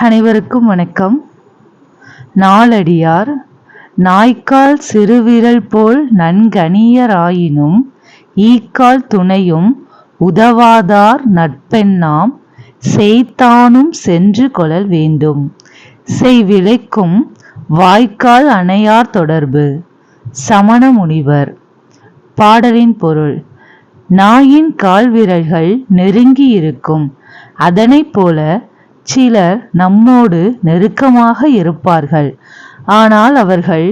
அனைவருக்கும் வணக்கம். நாலடியார் நாய்க்கால் சிறுவிரல் போல் நன்கணியராயினும் ஈக்கால் துணையும் உதவாதார் நட்பெண்ணாம் செய்தானும் சென்று கொளல் வேண்டும். செய்விளைக்கும் வாய்க்கால் அணையார் தொடர்பு. சமண முனிவர். பாடலின் பொருள்: நாயின் கால் விரல்கள் நெருங்கி இருக்கும். அதனைப் போல சிலர் நம்மோடு நெருக்கமாக இருப்பார்கள். ஆனால் அவர்கள்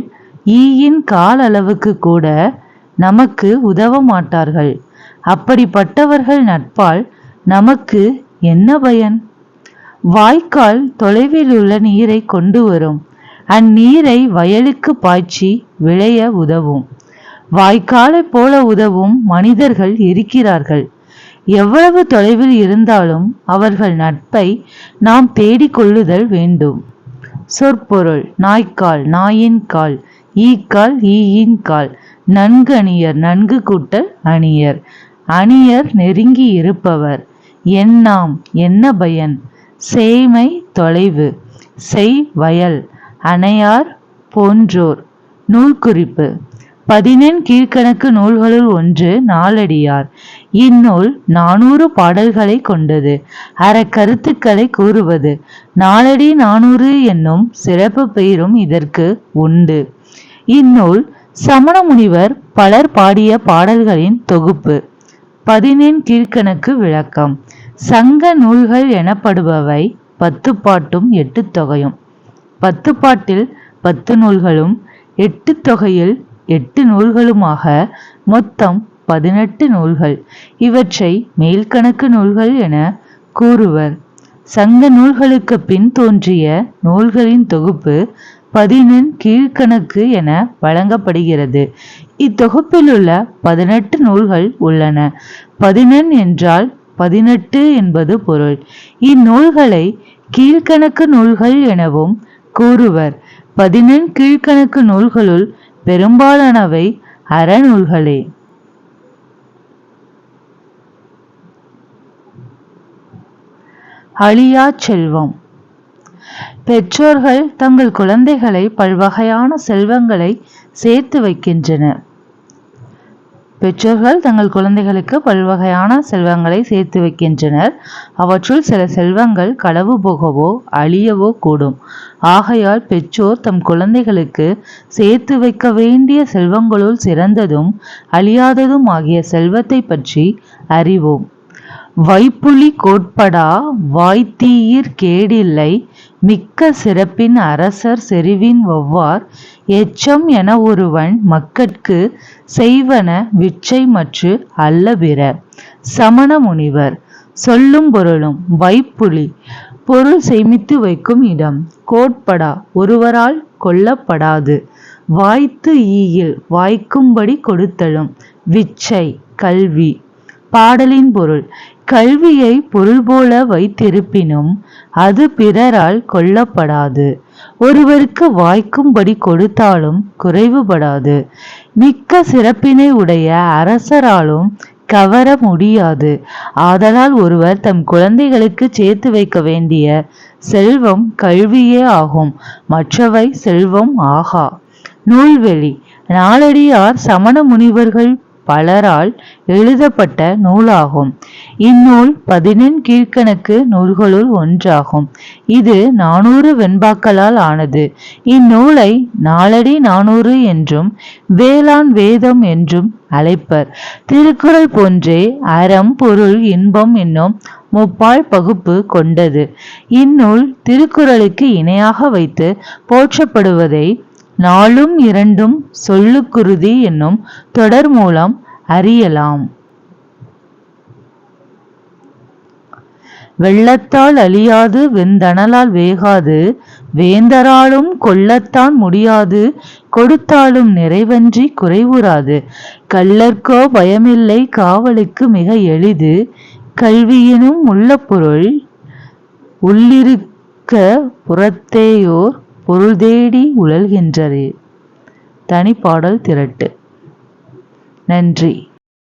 ஈயின் கால் அளவுக்கு கூட நமக்கு உதவ மாட்டார்கள். அப்படிப்பட்டவர்கள் நட்பால் நமக்கு என்ன பயன்? வாய்க்கால் தொலைவில் உள்ள நீரை கொண்டு வரும். அந்நீரை வயலுக்கு பாய்ச்சி விளைய உதவும். வாய்க்காலை போல உதவும் மனிதர்கள் இருக்கிறார்கள். எவ்வளவு தொலைவில் இருந்தாலும் அவர்கள் நட்பை நாம் தேடிக்கொள்ளுதல் வேண்டும். சொற்பொருள்: நாய்க்கால் நாயின் கால், ஈக்கால் ஈயின் கால், நன்கு அணியர் நன்கு கூட்டல் அணியர், அணியர் நெருங்கி இருப்பவர், எண்ணாம் என்ன பயன், சேய்மை தொலைவு, செய் வயல், அணையார் போன்றோர். நூல்குறிப்பு: 14 கீழ்க்கணக்கு நூல்களுள் ஒன்று நாலடியார். இந்நூல் 400 பாடல்களை கொண்டது. அறக்கருத்துக்களை கூறுவது. நாலடி 400 என்னும் சிறப்பு பெயரும் இதற்கு உண்டு. இந்நூல் சமண முனிவர் பலர் பாடிய பாடல்களின் தொகுப்பு. 14 கீழ்க்கணக்கு விளக்கம். சங்க நூல்கள் எனப்படுபவை 10 பாட்டும் 8 தொகையும். 10 பாட்டில் 10 நூல்களும் 8 தொகையில் 8 நூல்களுமாக மொத்தம் 18 நூல்கள். இவற்றை மேல்கணக்கு நூல்கள் என கூறுவர். சங்க நூல்களுக்கு பின் தோன்றிய நூல்களின் தொகுப்பு 14 கீழ்க்கணக்கு என வழங்கப்படுகிறது. இத்தொகுப்பில் உள்ள 18 நூல்கள் உள்ளன. 14 என்றால் 18 என்பது பொருள். இந்நூல்களை கீழ்க்கணக்கு நூல்கள் எனவும் கூறுவர். 14 கீழ்க்கணக்கு நூல்களுள் பெரும்பாலானவை அறநூல்களே. அழியா செல்வம். பெற்றோர்கள் தங்கள் குழந்தைகளை பல்வகையான செல்வங்களை சேர்த்து வைக்கின்றனர். பெற்றோர்கள் தங்கள் குழந்தைகளுக்கு பல்வகையான செல்வங்களை சேர்த்து வைக்கின்றனர். அவற்றுள் சில செல்வங்கள் களவு போகவோ அழியவோ கூடும். ஆகையால் பெற்றோர் தம் குழந்தைகளுக்கு சேர்த்து வைக்க வேண்டிய செல்வங்களுள் சிறந்ததும் அழியாததும் ஆகிய செல்வத்தை பற்றி அறிவோம். வைப்புலி கோட்படா வாய்த்தீயிற் கேடில்லை மிக்க சிறப்பின் அரசர் செறிவின் ஒவ்வார் எச்சம் என ஒருவன் மக்கட்கு செய்வன விச்சை மற்று அல்ல பிற. சமண முனிவர். சொல்லும் பொருளும். வைப்புலி பொருள் சேமித்து வைக்கும் இடம். கோட்படா ஒருவரால் கொல்லப்படாது. வாய்த்து ஈயில் வாய்க்கும்படி கொடுத்தலும். விச்சை கல்வி. பாடலின் பொருள்: கல்வியை பொருள் போல வைத்திருப்பினும் அது பிறரால் கொல்லப்படாது. ஒருவருக்கு வாய்க்கும்படி கொடுத்தாலும் குறைவுபடாது. மிக்க சிறப்பினை உடைய அரசராலும் கவர முடியாது. ஆதலால் ஒருவர் தம் குழந்தைகளுக்கு சேர்த்து வைக்க வேண்டிய செல்வம் கல்வியே ஆகும். மற்றவை செல்வம் ஆகா. நூல்வெளி. நாலடியார் சமண முனிவர்கள் பலரால் எழுதப்பட்ட நூலாகும். இந்நூல் 14 கீழ்க்கணக்கு நூல்களுள் ஒன்றாகும். இது 400 வெண்பாக்களால் ஆனது. இந்நூலை நாலடி 400 என்றும் வேளாண் வேதம் என்றும் அழைப்பர். திருக்குறள் போன்றே அறம் பொருள் இன்பம் என்னும் முப்பால் பகுப்பு கொண்டது. இந்நூல் திருக்குறளுக்கு இணையாக வைத்து போற்றப்படுவதை 4ம் 2ம் சொல்லுக்குறுதி என்னும் தொடர் மூலம் அறியலாம். வெள்ளத்தால் அழியாது வெந்தணலால் வேகாது வேந்தராலும் கொள்ளத்தான் முடியாது கொடுத்தாலும் நிறைவன்றி குறைவுறாது. கள்ளர்க்கோ பயமில்லை காவலுக்கு மிக எளிது. கல்வியினும் உள்ள பொருள் உள்ளிருக்க புறத்தேயோர் பொருள் தேடி உழல்கின்றரே. தனிப்பாடல் திரட்டு. நன்றி.